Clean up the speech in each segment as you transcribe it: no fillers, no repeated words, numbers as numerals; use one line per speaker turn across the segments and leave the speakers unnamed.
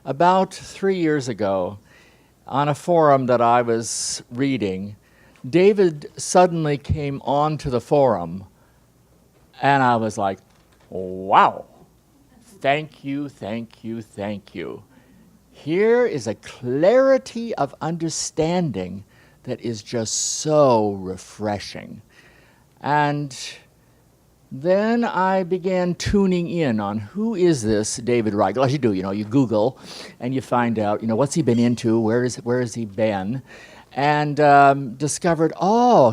About 3 years ago, on a forum that I was reading, David suddenly came onto the forum, and I was like, wow, thank you, thank you, thank you. Here is a clarity of understanding that is just so refreshing. And then I began tuning in on who is this David Reigle. As you do, you Google and you find out, what's he been into, where has he been, and discovered,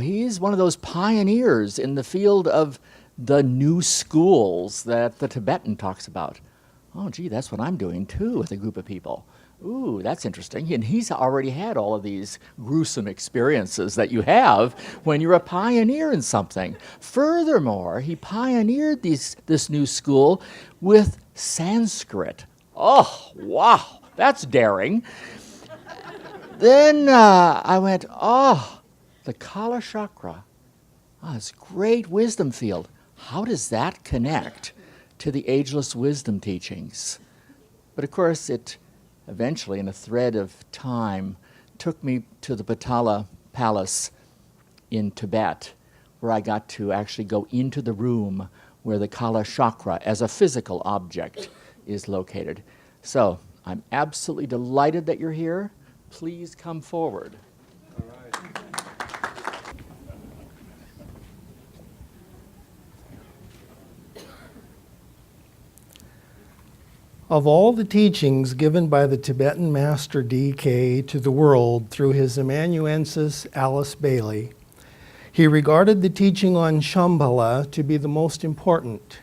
he's one of those pioneers in the field of the new schools that the Tibetan talks about. Oh, gee, that's what I'm doing too with a group of people. Ooh, that's interesting. And he's already had all of these gruesome experiences that you have when you're a pioneer in something. Furthermore, he pioneered this new school with Sanskrit. Oh, wow, that's daring. Then I went, the Kalachakra. It's a great wisdom field. How does that connect to the ageless wisdom teachings? But of course, it eventually, in a thread of time, took me to the Patala Palace in Tibet, where I got to actually go into the room where the Kalachakra as a physical object is located. So I'm absolutely delighted that you're here. Please come forward.
All right. Of all the teachings given by the Tibetan master D.K. to the world through his amanuensis Alice Bailey, he regarded the teaching on Shambhala to be the most important.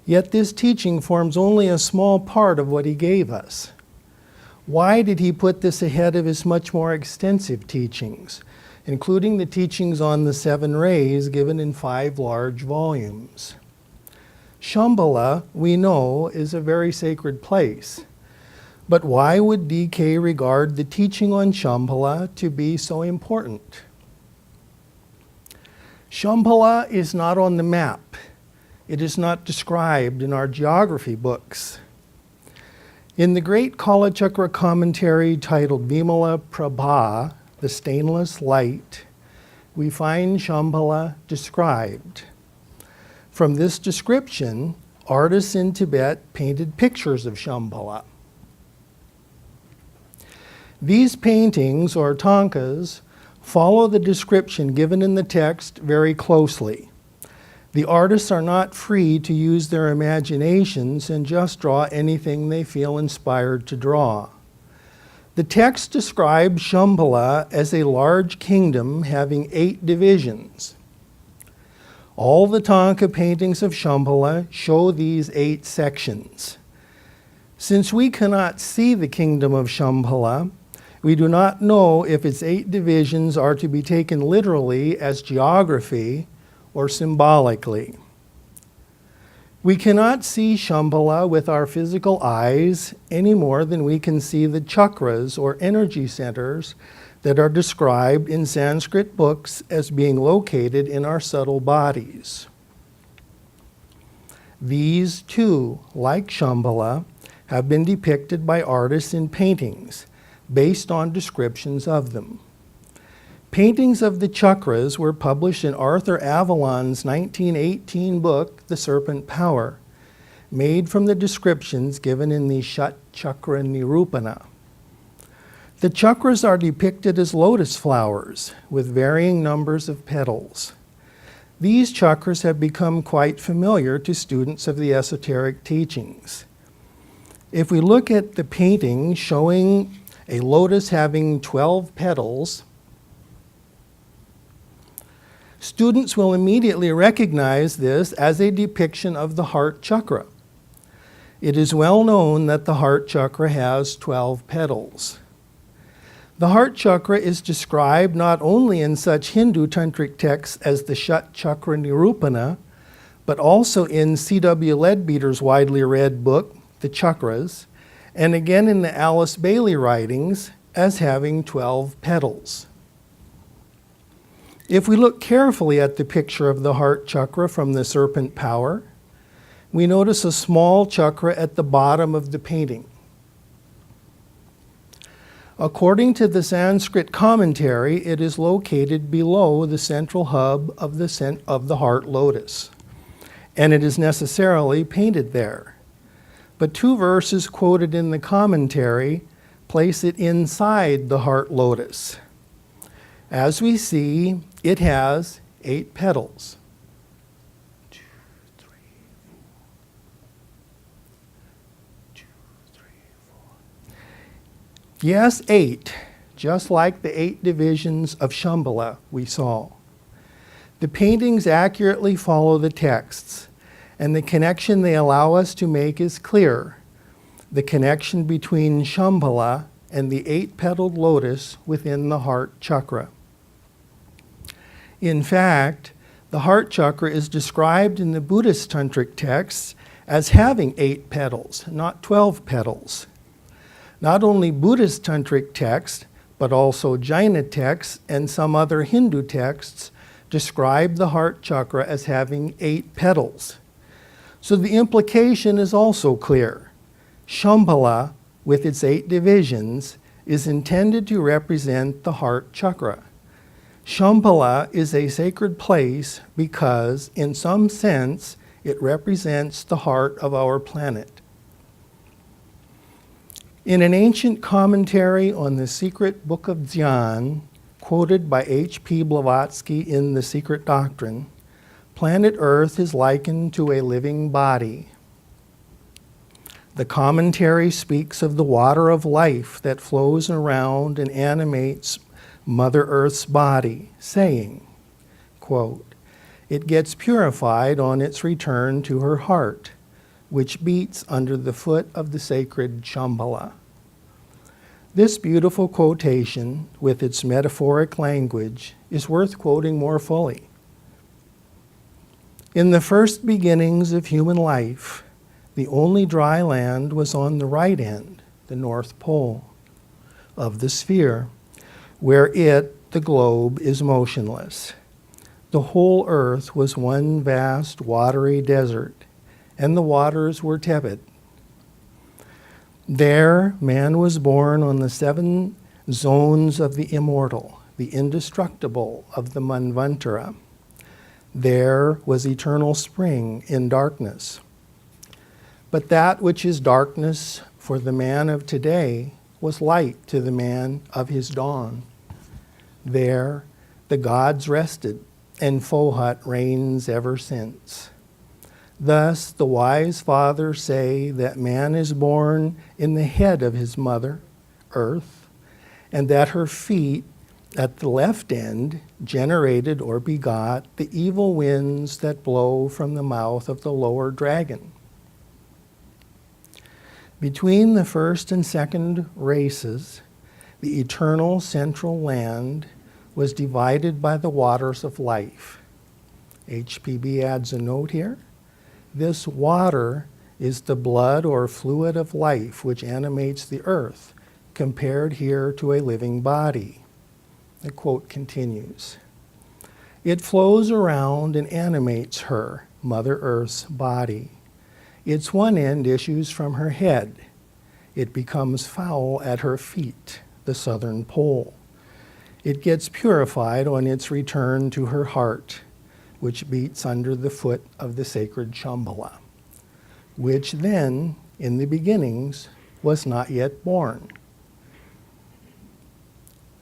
Yet this teaching forms only a small part of what he gave us. Why did he put this ahead of his much more extensive teachings, including the teachings on the 7 rays given in 5 large volumes? Shambhala, we know, is a very sacred place. But why would D.K. regard the teaching on Shambhala to be so important? Shambhala is not on the map. It is not described in our geography books. In the great Kalachakra commentary titled Vimala Prabha, the Stainless Light, we find Shambhala described. From this description, artists in Tibet painted pictures of Shambhala. These paintings, or tankas, follow the description given in the text very closely. The artists are not free to use their imaginations and just draw anything they feel inspired to draw. The text describes Shambhala as a large kingdom having 8 divisions. All the tanka paintings of Shambhala show these 8 sections. Since we cannot see the kingdom of Shambhala, we do not know if its 8 divisions are to be taken literally as geography or symbolically. We cannot see Shambhala with our physical eyes any more than we can see the chakras or energy centers that are described in Sanskrit books as being located in our subtle bodies. These too, like Shambhala, have been depicted by artists in paintings based on descriptions of them. Paintings of the chakras were published in Arthur Avalon's 1918 book, The Serpent Power, made from the descriptions given in the Chakra Nirupana. The chakras are depicted as lotus flowers with varying numbers of petals. These chakras have become quite familiar to students of the esoteric teachings. If we look at the painting showing a lotus having 12 petals, students will immediately recognize this as a depiction of the heart chakra. It is well known that the heart chakra has 12 petals. The heart chakra is described not only in such Hindu tantric texts as the Chakra Nirupana, but also in C.W. Leadbeater's widely read book, The Chakras, and again in the Alice Bailey writings as having 12 petals. If we look carefully at the picture of the heart chakra from the Serpent Power, we notice a small chakra at the bottom of the painting. According to the Sanskrit commentary, it is located below the central hub of the heart lotus, and it is necessarily painted there. But two verses quoted in the commentary place it inside the heart lotus. As we see, it has 8 petals. 2, 3, 4. 2, 3, 4. Yes, 8, just like the 8 divisions of Shambhala we saw. The paintings accurately follow the texts, and the connection they allow us to make is clear. The connection between Shambhala and the 8-petaled lotus within the heart chakra. In fact, the heart chakra is described in the Buddhist tantric texts as having 8 petals, not 12 petals. Not only Buddhist tantric texts, but also Jaina texts and some other Hindu texts describe the heart chakra as having 8 petals. So the implication is also clear. Shambhala, with its 8 divisions, is intended to represent the heart chakra. Shambhala is a sacred place because, in some sense, it represents the heart of our planet. In an ancient commentary on the Secret Book of Dhyan, quoted by H.P. Blavatsky in The Secret Doctrine, planet Earth is likened to a living body. The commentary speaks of the water of life that flows around and animates Mother Earth's body, saying, quote, "It gets purified on its return to her heart, which beats under the foot of the sacred Shambhala." This beautiful quotation, with its metaphoric language, is worth quoting more fully. In the first beginnings of human life, the only dry land was on the right end, the North Pole, of the sphere, where it, the globe, is motionless. The whole earth was one vast watery desert, and the waters were tepid. There, man was born on the 7 zones of the immortal, the indestructible of the Manvantara. There was eternal spring in darkness. But that which is darkness for the man of today was light to the man of his dawn. There, the gods rested, and Fohat reigns ever since. Thus, the wise fathers say that man is born in the head of his mother, Earth, and that her feet, at the left end, generated or begot the evil winds that blow from the mouth of the lower dragon. Between the first and second races, the eternal central land was divided by the waters of life. HPB adds a note here. This water is the blood or fluid of life which animates the earth, compared here to a living body. The quote continues. It flows around and animates her, Mother Earth's body. Its one end issues from her head. It becomes foul at her feet, the southern pole. It gets purified on its return to her heart, which beats under the foot of the sacred Shambhala, which then, in the beginnings, was not yet born.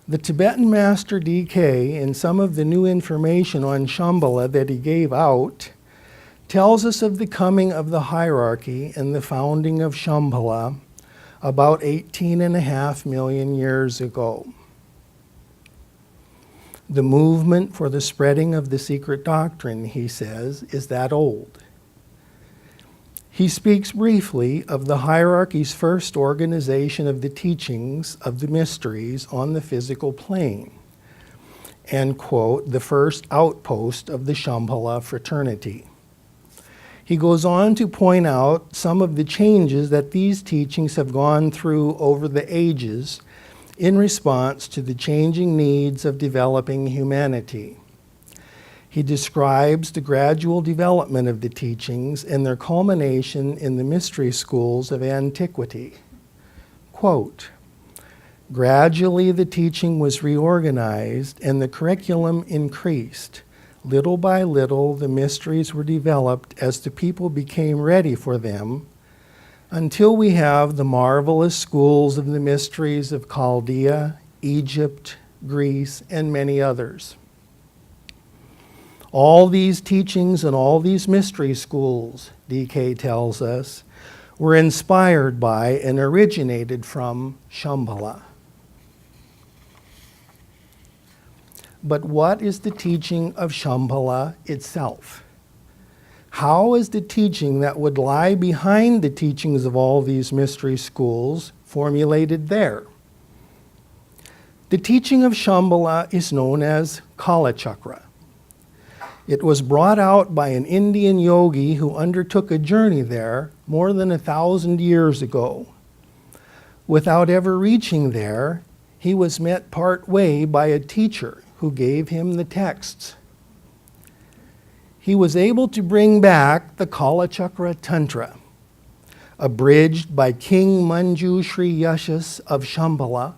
The Tibetan master D.K., in some of the new information on Shambhala that he gave out, tells us of the coming of the hierarchy and the founding of Shambhala about 18.5 million years ago. The movement for the spreading of the secret doctrine, he says, is that old. He speaks briefly of the hierarchy's first organization of the teachings of the mysteries on the physical plane, and, quote, the first outpost of the Shambhala fraternity. He goes on to point out some of the changes that these teachings have gone through over the ages in response to the changing needs of developing humanity. He describes the gradual development of the teachings and their culmination in the mystery schools of antiquity. Quote, Gradually, the teaching was reorganized and the curriculum increased. Little by little, the mysteries were developed as the people became ready for them, until we have the marvelous schools of the mysteries of Chaldea, Egypt, Greece, and many others. All these teachings and all these mystery schools, DK tells us, were inspired by and originated from Shambhala. But what is the teaching of Shambhala itself? How is the teaching that would lie behind the teachings of all these mystery schools formulated there? The teaching of Shambhala is known as Kalachakra. It was brought out by an Indian yogi who undertook a journey there more than 1,000 years ago. Without ever reaching there, he was met part way by a teacher who gave him the texts. He was able to bring back the Kalachakra Tantra, abridged by King Manju Sri Yashas of Shambhala,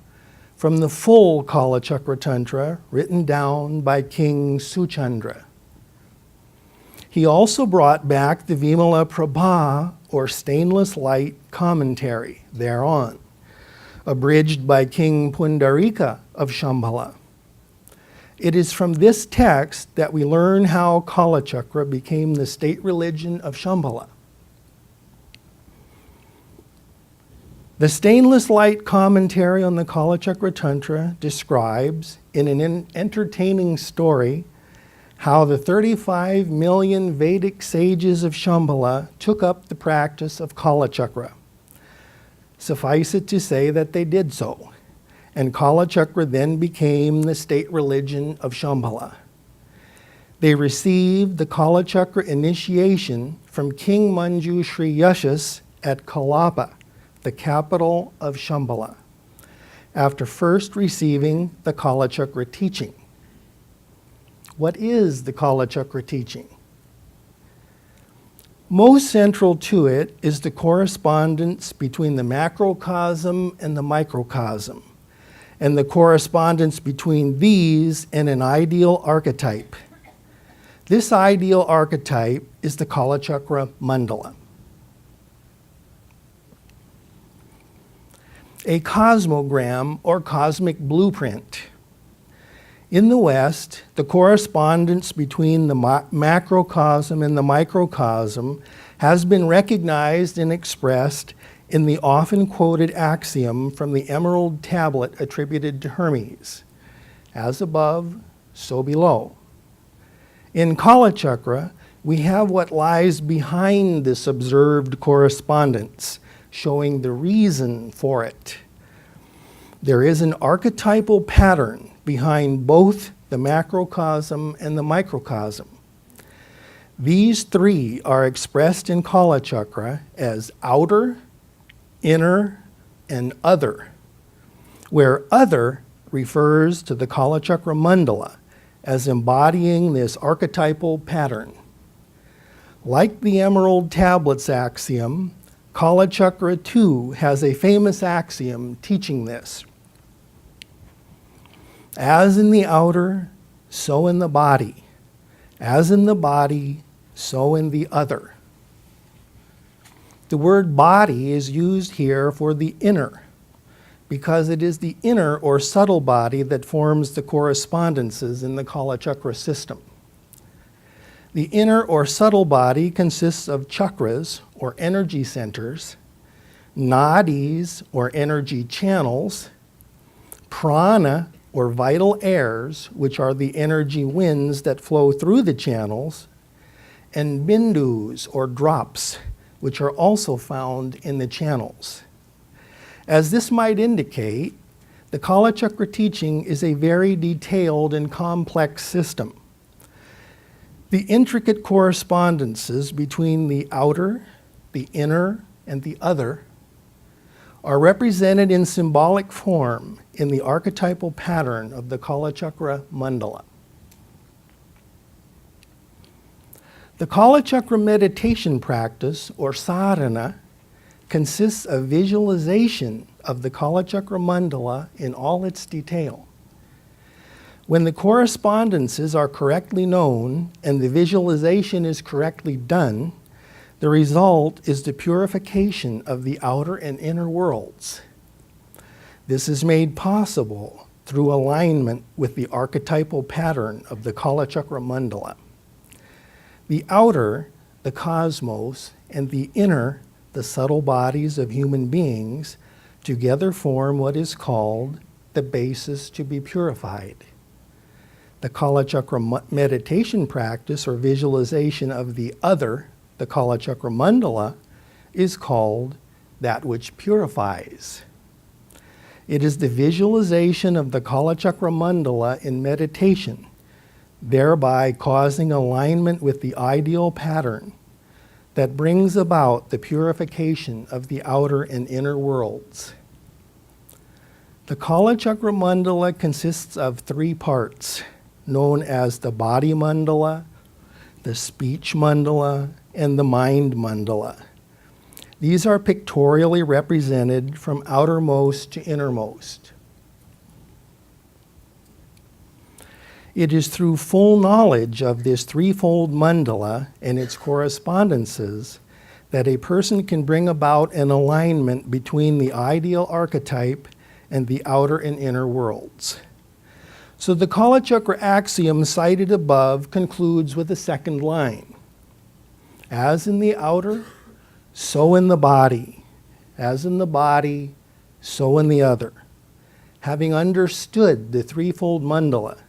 from the full Kalachakra Tantra written down by King Suchandra. He also brought back the Vimala Prabha, or stainless light commentary, thereon, abridged by King Pundarika of Shambhala. It is from this text that we learn how Kalachakra became the state religion of Shambhala. The stainless light commentary on the Kalachakra Tantra describes, in an entertaining story, how the 35 million Vedic sages of Shambhala took up the practice of Kalachakra. Suffice it to say that they did so, and Kalachakra then became the state religion of Shambhala. They received the Kalachakra initiation from King Manju Sri Yashas at Kalapa, the capital of Shambhala, after first receiving the Kalachakra teaching. What is the Kalachakra teaching? Most central to it is the correspondence between the macrocosm and the microcosm, and the correspondence between these and an ideal archetype. This ideal archetype is the Kalachakra Mandala. A cosmogram or cosmic blueprint. In the West, the correspondence between the macrocosm and the microcosm has been recognized and expressed in the often quoted axiom from the emerald tablet attributed to Hermes, as above, so below. In Kalachakra, we have what lies behind this observed correspondence, showing the reason for it. There is an archetypal pattern behind both the macrocosm and the microcosm. These three are expressed in Kalachakra as outer, inner, and other, where other refers to the Kalachakra Mandala as embodying this archetypal pattern. Like the emerald tablets axiom, Kalachakra too has a famous axiom teaching this. As in the outer, so in the body. As in the body, so in the other. The word body is used here for the inner, because it is the inner or subtle body that forms the correspondences in the Kalachakra system. The inner or subtle body consists of chakras, or energy centers, nadis, or energy channels, prana, or vital airs, which are the energy winds that flow through the channels, and bindus, or drops, which are also found in the channels. As this might indicate, the Kalachakra teaching is a very detailed and complex system. The intricate correspondences between the outer, the inner, and the other are represented in symbolic form in the archetypal pattern of the Kalachakra Mandala. The Kalachakra meditation practice, or sadhana, consists of visualization of the Kalachakra Mandala in all its detail. When the correspondences are correctly known and the visualization is correctly done, the result is the purification of the outer and inner worlds. This is made possible through alignment with the archetypal pattern of the Kalachakra Mandala. The outer, the cosmos, and the inner, the subtle bodies of human beings, together form what is called the basis to be purified. The Kalachakra meditation practice or visualization of the other, the Kalachakra Mandala, is called that which purifies. It is the visualization of the Kalachakra Mandala in meditation, thereby causing alignment with the ideal pattern that brings about the purification of the outer and inner worlds. The Kalachakra Mandala consists of 3 parts, known as the body mandala, the speech mandala, and the mind mandala. These are pictorially represented from outermost to innermost. It is through full knowledge of this threefold mandala and its correspondences that a person can bring about an alignment between the ideal archetype and the outer and inner worlds. So the Kalachakra axiom cited above concludes with a second line. As in the outer, so in the body. As in the body, so in the other. Having understood the threefold mandala,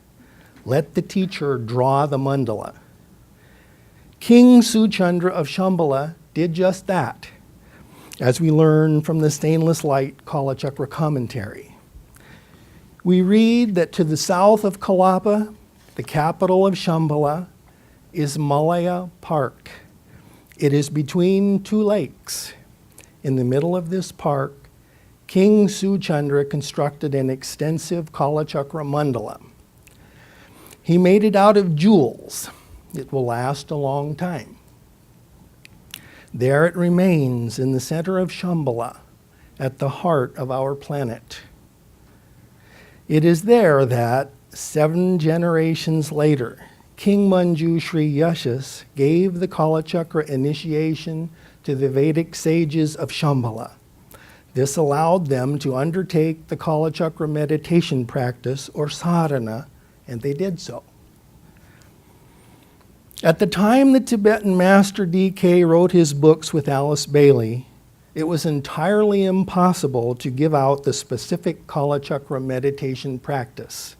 let the teacher draw the mandala. King Suchandra of Shambhala did just that, as we learn from the stainless light Kalachakra commentary. We read that to the south of Kalapa, the capital of Shambhala, is Malaya Park. It is between 2 lakes. In the middle of this park, King Suchandra constructed an extensive Kalachakra Mandala. He made it out of jewels. It will last a long time. There it remains in the center of Shambhala, at the heart of our planet. It is there that, 7 generations later, King Manju Sri Yashas gave the Kalachakra initiation to the Vedic sages of Shambhala. This allowed them to undertake the Kalachakra meditation practice, or sadhana, and they did so. At the time the Tibetan master D.K. wrote his books with Alice Bailey, it was entirely impossible to give out the specific Kalachakra meditation practice.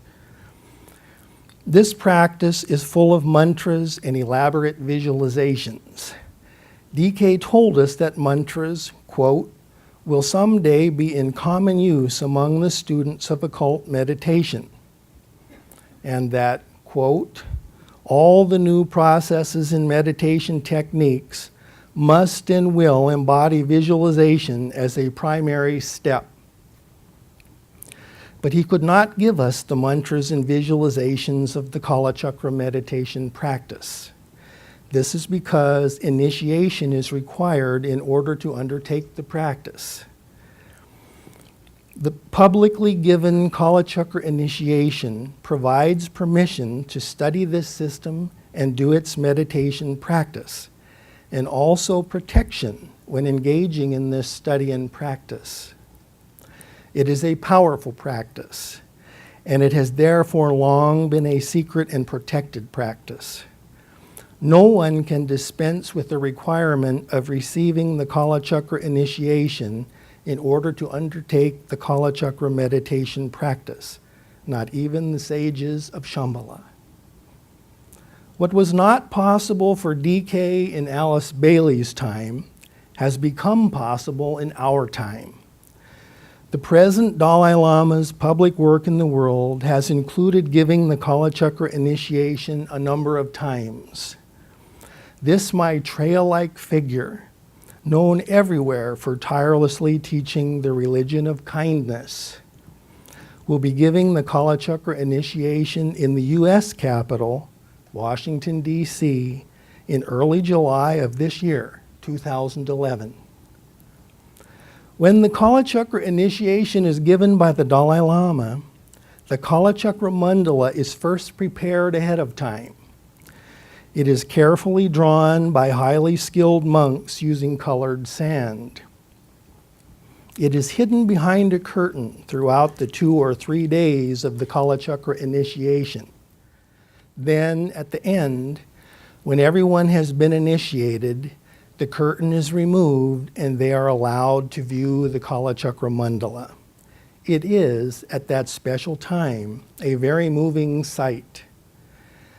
This practice is full of mantras and elaborate visualizations. D.K. told us that mantras, quote, will someday be in common use among the students of occult meditation, and that, quote, all the new processes in meditation techniques must and will embody visualization as a primary step. But he could not give us the mantras and visualizations of the Kalachakra meditation practice. This is because initiation is required in order to undertake the practice. The publicly given Kalachakra initiation provides permission to study this system and do its meditation practice, and also protection when engaging in this study and practice. It is a powerful practice, and it has therefore long been a secret and protected practice. No one can dispense with the requirement of receiving the Kalachakra initiation in order to undertake the Kalachakra meditation practice, not even the sages of Shambhala. What was not possible for D.K. in Alice Bailey's time has become possible in our time. The present Dalai Lama's public work in the world has included giving the Kalachakra initiation a number of times. This Maitreya-like figure, known everywhere for tirelessly teaching the religion of kindness, will be giving the Kalachakra initiation in the U.S. Capitol, Washington, D.C., in early July of this year, 2011. When the Kalachakra initiation is given by the Dalai Lama, the Kalachakra Mandala is first prepared ahead of time. It is carefully drawn by highly skilled monks using colored sand. It is hidden behind a curtain throughout the 2 or 3 days of the Kalachakra initiation. Then, at the end, when everyone has been initiated, the curtain is removed and they are allowed to view the Kalachakra Mandala. It is, at that special time, a very moving sight.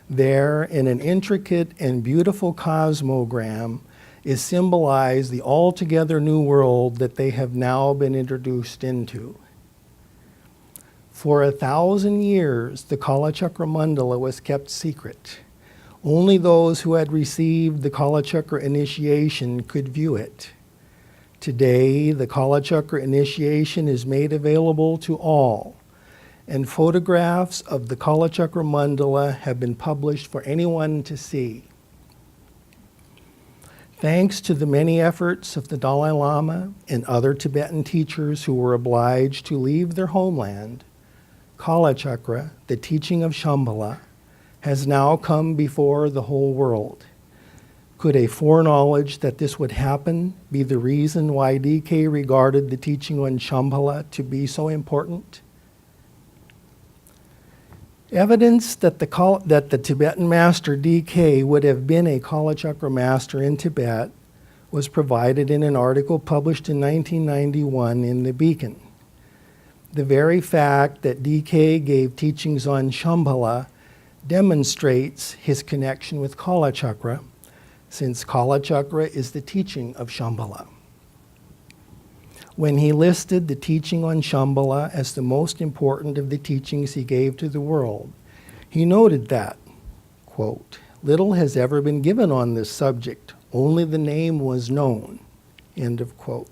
There, in an intricate and beautiful cosmogram, is symbolized the altogether new world that they have now been introduced into. For 1,000 years, the Kalachakra Mandala was kept secret. Only those who had received the Kalachakra initiation could view it. Today, the Kalachakra initiation is made available to all, and photographs of the Kalachakra Mandala have been published for anyone to see. Thanks to the many efforts of the Dalai Lama and other Tibetan teachers who were obliged to leave their homeland, Kalachakra, the teaching of Shambhala, has now come before the whole world. Could a foreknowledge that this would happen be the reason why DK regarded the teaching on Shambhala to be so important? Evidence that the Tibetan master DK would have been a Kalachakra master in Tibet was provided in an article published in 1991 in The Beacon. The very fact that DK gave teachings on Shambhala demonstrates his connection with Kalachakra, since Kalachakra is the teaching of Shambhala. When he listed the teaching on Shambhala as the most important of the teachings he gave to the world, he noted that, quote, "Little has ever been given on this subject, only the name was known," end of quote.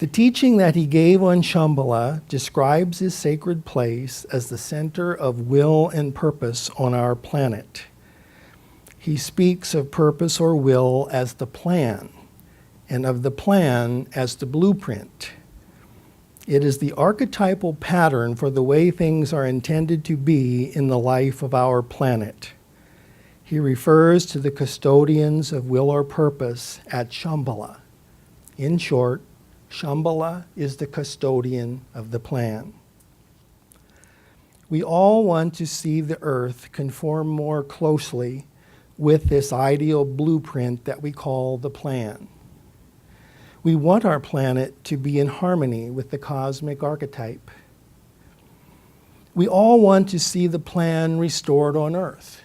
The teaching that he gave on Shambhala describes his sacred place as the center of will and purpose on our planet. He speaks of purpose or will as the plan, and of the plan as the blueprint. It is the archetypal pattern for the way things are intended to be in the life of our planet. He refers to the custodians of will or purpose at Shambhala. In short, Shambhala is the custodian of the plan. We all want to see the earth conform more closely with this ideal blueprint that we call the plan. We want our planet to be in harmony with the cosmic archetype. We all want to see the plan restored on earth.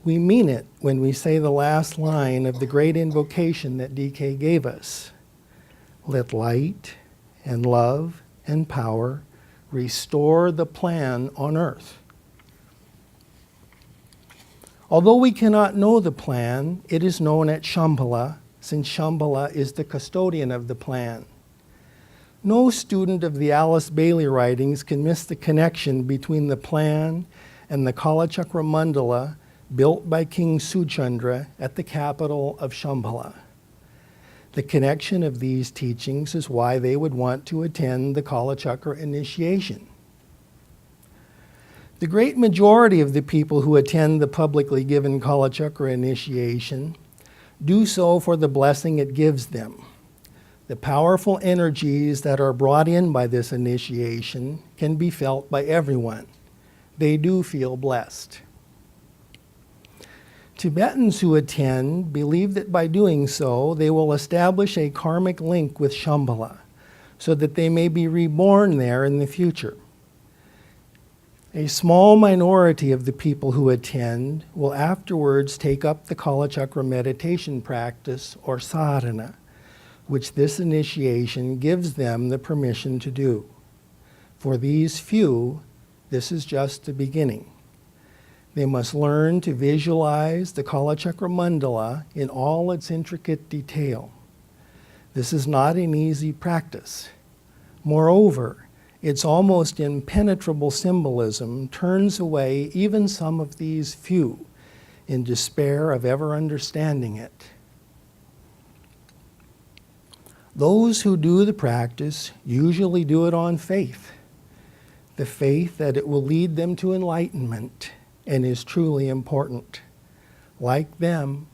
We mean it when we say the last line of the great invocation that DK gave us. Let light and love and power restore the plan on earth. Although we cannot know the plan, it is known at Shambhala, since Shambhala is the custodian of the plan. No student of the Alice Bailey writings can miss the connection between the plan and the Kalachakra Mandala built by King Suchandra at the capital of Shambhala. The connection of these teachings is why they would want to attend the Kalachakra initiation. The great majority of the people who attend the publicly given Kalachakra initiation do so for the blessing it gives them. The powerful energies that are brought in by this initiation can be felt by everyone. They do feel blessed. Tibetans who attend believe that by doing so, they will establish a karmic link with Shambhala, so that they may be reborn there in the future. A small minority of the people who attend will afterwards take up the Kalachakra meditation practice, or sadhana, which this initiation gives them the permission to do. For these few, this is just the beginning. They must learn to visualize the Kalachakra Mandala in all its intricate detail. This is not an easy practice. Moreover, its almost impenetrable symbolism turns away even some of these few in despair of ever understanding it. Those who do the practice usually do it on faith, the faith that it will lead them to enlightenment and is truly important. Like them,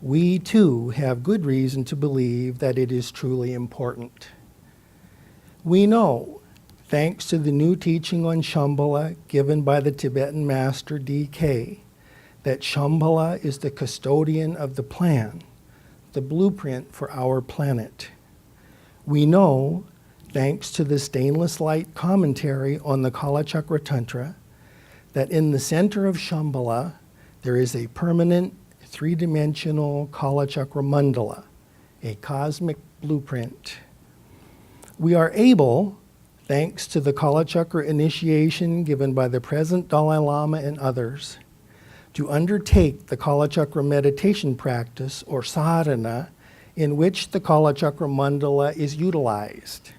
we too have good reason to believe that it is truly important. We know, thanks to the new teaching on Shambhala given by the Tibetan master D.K., that Shambhala is the custodian of the plan, the blueprint for our planet. We know, thanks to the stainless light commentary on the Kalachakra Tantra, that in the center of Shambhala there is a permanent three-dimensional Kalachakra Mandala, a cosmic blueprint. We are able, thanks to the Kalachakra initiation given by the present Dalai Lama and others, to undertake the Kalachakra meditation practice or sadhana in which the Kalachakra Mandala is utilized.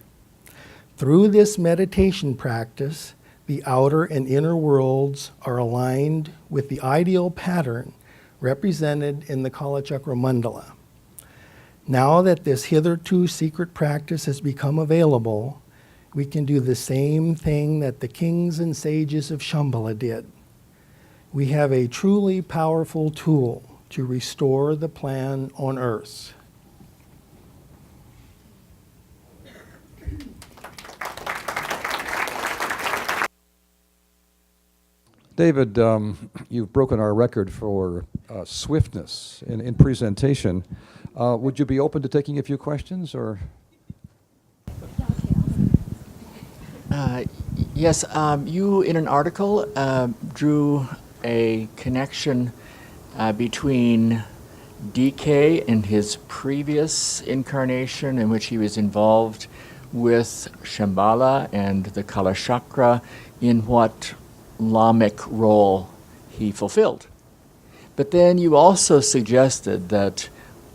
Through this meditation practice, the outer and inner worlds are aligned with the ideal pattern represented in the Kalachakra Mandala. Now that this hitherto secret practice has become available, we can do the same thing that the kings and sages of Shambhala did. We have a truly powerful tool to restore the plan on earth.
David, you've broken our record for swiftness in presentation. Would you be open to taking a few questions, or?
Yes, you in an article drew a connection between DK and his previous incarnation in which he was involved with Shambhala and the Kalachakra in what Lamic role he fulfilled. But then you also suggested that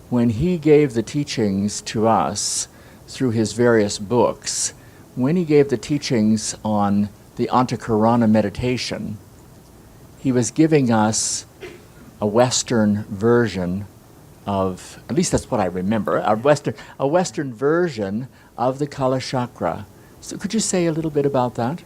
when he gave the teachings to us through his various books, when he gave the teachings on the Antakarana meditation, he was giving us a Western version of, at least that's what I remember, a Western version of the Kalachakra. So could you say a little bit about that?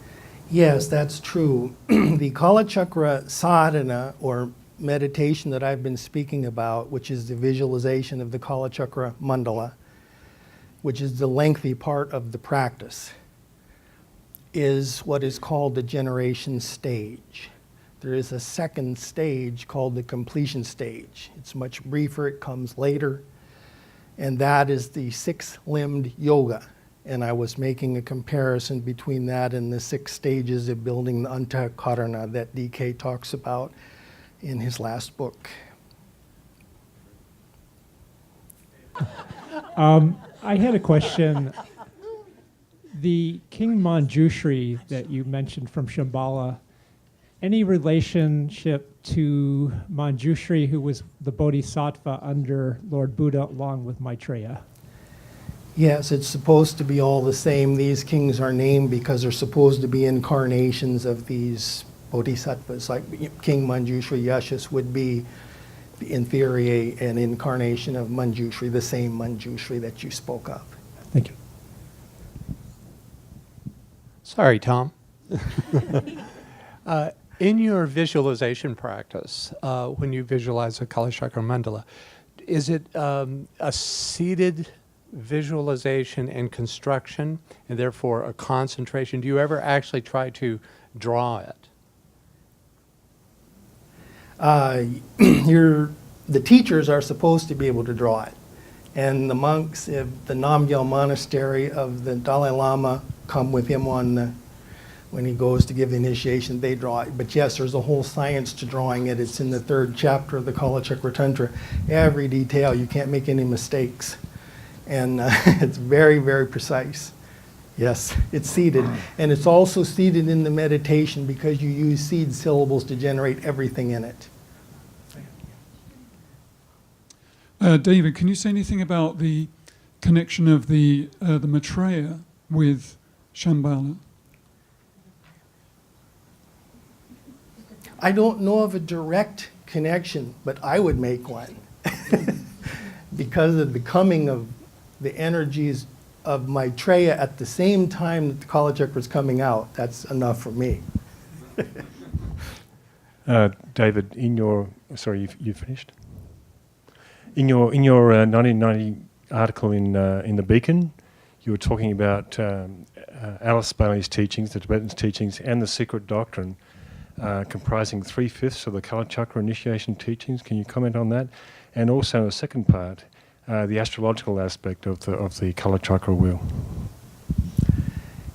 Yes, that's true. The Kalachakra sadhana, or meditation that I've been speaking about, which is the visualization of the Kalachakra Mandala, which is the lengthy part of the practice, is what is called the generation stage. There is a second stage called the completion stage. It's much briefer, it comes later, and that is the six-limbed yoga. And I was making a comparison between that and the 6 stages of building the Antakarana that DK talks about in his last book.
I had a question. The King Manjushri that you mentioned from Shambhala, any relationship to Manjushri, who was the Bodhisattva under Lord Buddha along with Maitreya?
Yes, it's supposed to be all the same. These kings are named because they're supposed to be incarnations of these bodhisattvas. Like King Manjushri Yashas would be, in theory, an incarnation of Manjushri, the same Manjushri that you spoke of.
Thank you.
Sorry, Tom. In your visualization practice, when you visualize a Kalachakra Mandala, is it a seated visualization and construction, and therefore a concentration? Do you ever actually try to draw it?
The teachers are supposed to be able to draw it. And the monks of the Namgyal monastery of the Dalai Lama come with him when he goes to give the initiation, they draw it. But yes, there's a whole science to drawing it. It's in the 3rd chapter of the Kalachakra Tantra. Every detail, you can't make any mistakes. And it's very, very precise. Yes, it's seated. And it's also seated in the meditation because you use seed syllables to generate everything in it.
David, can you say anything about the connection of the Materia with Shambhala?
I don't know of a direct connection, but I would make one. Because of the coming of the energies of Maitreya at the same time that the Kalachakra is coming out. That's enough for me.
David, you finished? In your 1990 article in the Beacon, you were talking about Alice Bailey's teachings, the Tibetan teachings, and the secret doctrine, comprising 3/5 of the Kalachakra initiation teachings. Can you comment on that? And also, in the second part, the astrological aspect of the Kalachakra wheel.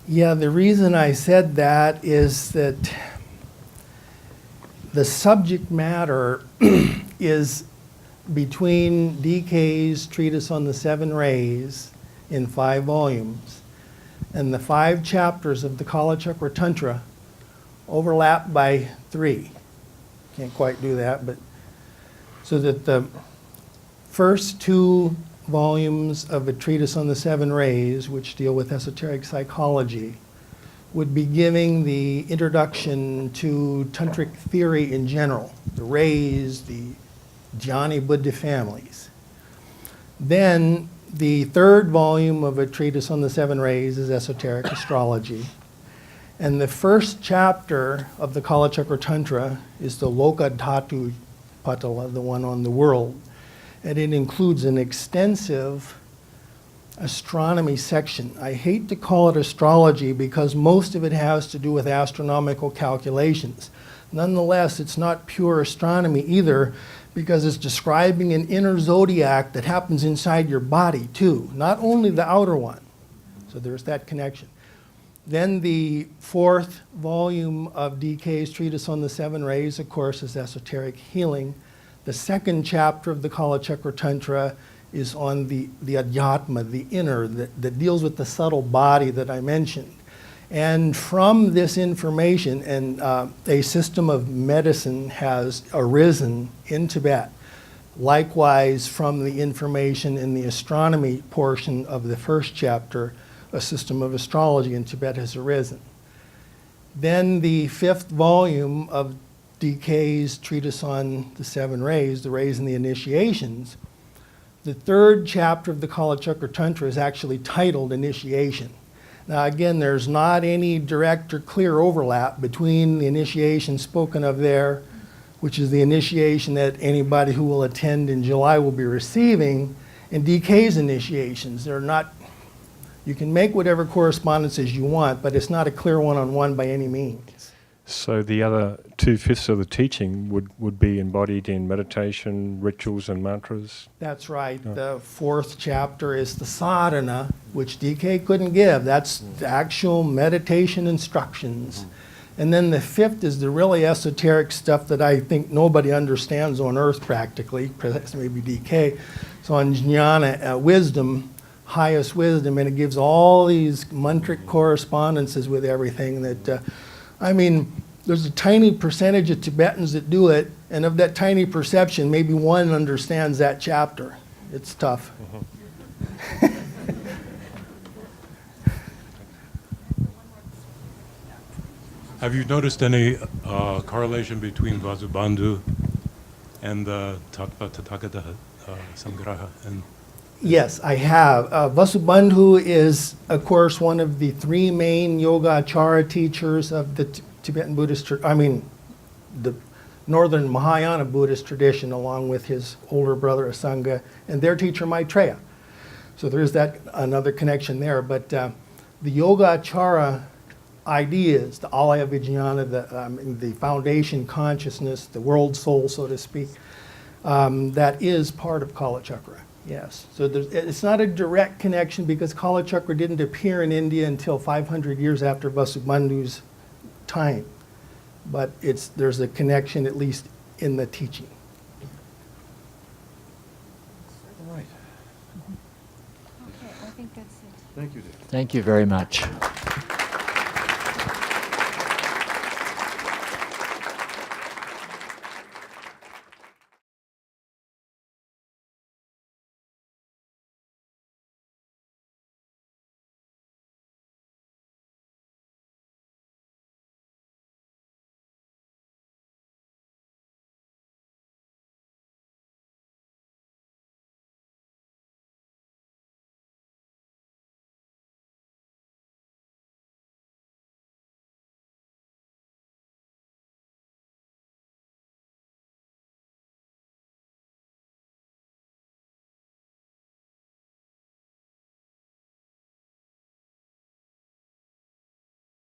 Yeah, the reason I said that is that the subject matter is between DK's treatise on the 7 rays in 5 volumes and the 5 chapters of the Kalachakra Tantra overlap by 3. Can't quite do that, but so that the first 2 volumes of a treatise on the 7 rays, which deal with esoteric psychology, would be giving the introduction to tantric theory in general, the rays, the Jnani Buddha families. Then the 3rd volume of a treatise on the 7 rays is esoteric astrology. And the first chapter of the Kalachakra Tantra is the Loka Dhatu Patala, the one on the world. And it includes an extensive astronomy section. I hate to call it astrology because most of it has to do with astronomical calculations. Nonetheless, it's not pure astronomy either, because it's describing an inner zodiac that happens inside your body too, not only the outer one. So there's that connection. Then the 4th volume of DK's treatise on the 7 rays, of course, is esoteric healing. The 2nd chapter of the Kalachakra Tantra is on the adhyatma, the inner, that deals with the subtle body that I mentioned. And from this information, a system of medicine has arisen in Tibet. Likewise, from the information in the astronomy portion of the 1st chapter, a system of astrology in Tibet has arisen. Then the 5th volume of DK's treatise on the 7 rays, the rays and the initiations, the 3rd chapter of the Kalachakra Tantra is actually titled Initiation. Now again, there's not any direct or clear overlap between the initiation spoken of there, which is the initiation that anybody who will attend in July will be receiving, and DK's initiations. They're not, you can make whatever correspondences you want, but it's not a clear one-on-one by any means.
So the other 2/5 of the teaching would be embodied in meditation, rituals, and mantras?
That's right. Oh. The 4th chapter is the sadhana, which DK couldn't give. That's the actual meditation instructions. And then the 5th is the really esoteric stuff that I think nobody understands on earth practically, maybe DK. It's on jnana, wisdom, highest wisdom, and it gives all these mantric correspondences with everything that, there's a tiny percentage of Tibetans that do it, and of that tiny perception, maybe 1 understands that chapter. It's tough.
Have you noticed any correlation between Vasubandhu and the Tattva Tathagata Samgraha?
Yes, I have. Vasubandhu is, of course, one of the 3 main Yogacara teachers of the Tibetan Buddhist, the Northern Mahayana Buddhist tradition, along with his older brother Asanga and their teacher Maitreya. So there is that another connection there. But the Yogacara ideas, the Alaya Vijnana, the foundation consciousness, the world soul, so to speak, that is part of Kalachakra. Yes, so it's not a direct connection because Kalachakra didn't appear in India until 500 years after Vasubandhu's time, but there's a connection at least in the teaching.
All right.
Okay, I think that's it.
Thank you, Dave.
Thank you very much.